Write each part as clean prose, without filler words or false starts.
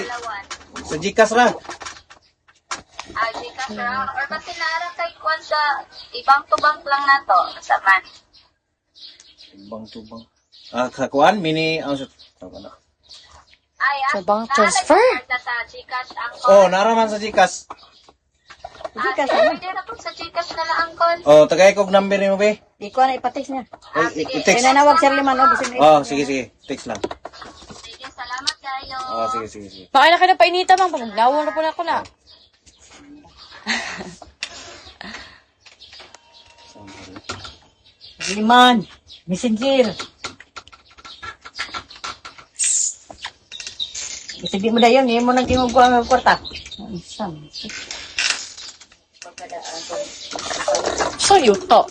Alawan. Sa Gcash ra. Gcash ra. Or kasi naara kay kwan sa ibang tubang lang na to. Sa man. Tubang. Kakuan, mini, tawag na. Ay, Sa bank transfer? Sa Gcash ang Naraman sa Gcash. Pwede na po sa Gcash na lang, Uncle. Tagay kog number ni mo, be. Di ko na ipatis niya. Sige. I-text. Nanawag Sir Liman, bisin Sige. Text lang. Sige, salamat kayo. Sige. Baka na ka na painita, mang. Paglawan na po na ako na. Liman, messenger. Sige mo dayon, mo nang tingog ko ang kwarta. So, yuto.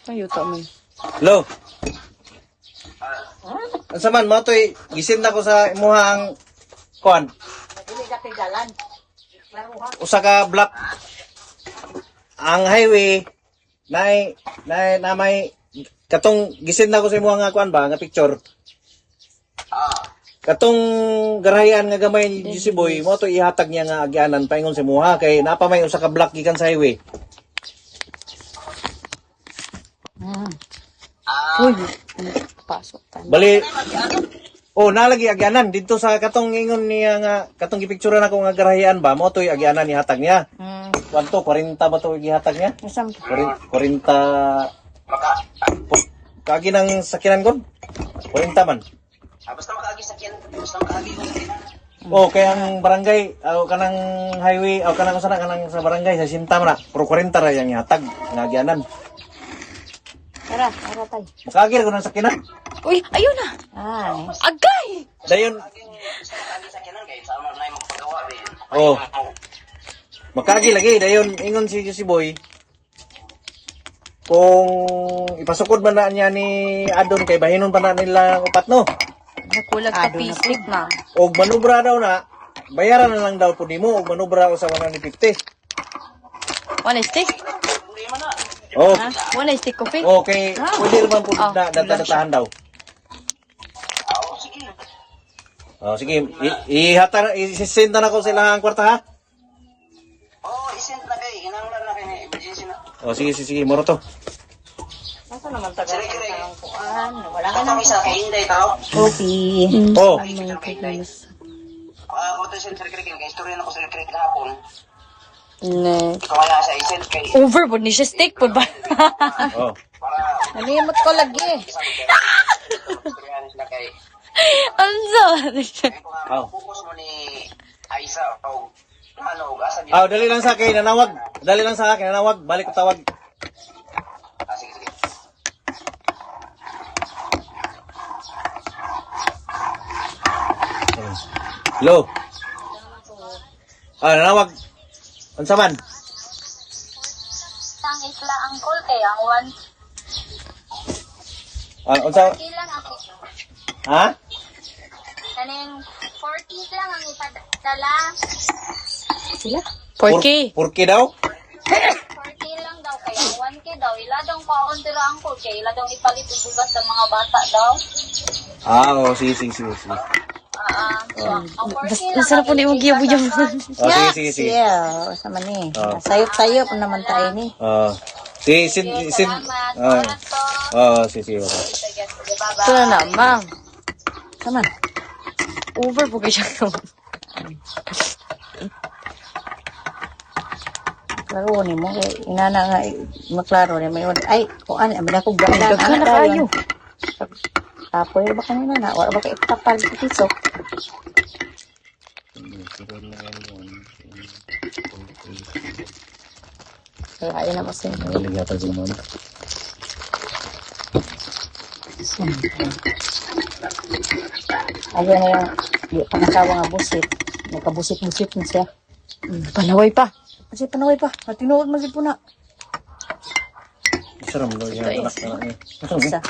Man. Hello. Ang man, mo to'y gisin na ko sa imuha ang kuan. Dili ka dalan. Usa ka block. Ang highway na may katong gisin na ko sa imuha nga kuan ba nga picture. Katong garayan nga gamay ni Jisiboy, mo to ihatag niya nga agyanan paingon sa imuha kay napamay usa ka block gikan sa highway. Uy, pasok tayo. Bali. Nalagi agyanan dito sa katong ingon niya nga katong gipicturean ako nga garayan ba mo toy agyanan ni hatag niya. Kwanto 40 ba to gihatag niya? 40 kagi nang sakinan kon. 40 man. Basta makaagi sakyan, basta makaagi yung Kay ang barangay, kanang highway, kanang sana kanang sa barangay sa Sinta man na. Pero 40 ra yang ihatag nga agyanan. Tara tay. Makagir ko ng sakinan. Uy, ayun na. Agay! Dayon, makaagi sakyanan guys, sama na yung magpagawa din. makagi lagi dayon ingon si Boy. Kung ipasukod man na niya ni Adon kay bahinon pa na nila upat no. Nakulag sa pisik, ma'am. Og manubra daw na, bayaran na lang daw po nimo og manubra sa 150. One stick? Oh, One stick coffee? okay. Pwede naman po na data-datahan daw. Sige. Isisend na ko sila ang kwarta ha. Isend na kay, hinanglan na kay emergency na. Sige, moro to. Nasa naman taga ang kuan? Wala ka Kami sa kay Inday tao. Coffee. Oh, Ako to sa Sir Craig, kay istorya na ko sa Craig kahapon. Ne. Kawala sa isend kay Over po ni siya stick po ba? oh. para Nalimot ko lagi. istorya sila kay Anso? focus mo ni Aisa o asa Dali lang sa akin, nanawag. Balik ko tawag. sige. Hello. Nanawag. Unsa man? Sang isla Uncle kay ang one. Unsa? Ilang ako. Ha? Kaning 40 lang ang ipadala. Sila? 4K. 4K daw? 40 lang daw kaya 1K daw. Ila daw paon dira Uncle kay ila daw ipalit og bugas sa mga bata daw. Sige. So, ang 40 lang. Nasaan po ni mong giyabu-yabu? Sige. Yeah, sama ni. Sayop-sayop naman tayo ni. Sin. Salamat. Oras to. Sige. Sige, bye-bye. Ito na na, ma'am. Sama. Over po kayo siya. Klaro ni mo. Inana nga, maklaro ni mo yun. Ay, kuan, amina ko ganda. Daghan na kayo. Tapoy ba kanina na? Wala ba kayo tapal sa piso? Kaya ayun na masin. Ayun na yung pangasawa nga busit. Nagkabusit-busit na siya. Panaway pa. Kasi panaway pa. Matinuod man si Puna. Saram daw yan. Isa.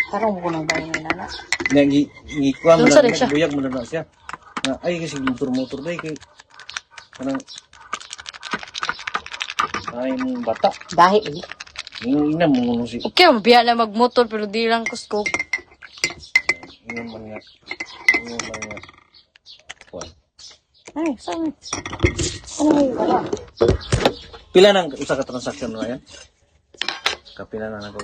Parang mo ko nang bayan ni Nana. Ngikuan mo Lusa na, rin siya. buyag mo na siya. Ay, kasi motor day kay kanang ay mong bata. Dahil Ina mo si Okay, mabiya na magmotor pero di lang kusko. ina man nga. Ina man nga. Kuan. Ay, saan? Ano may wala? Pila nang usa ka transaction mo yan? Kapila na nako.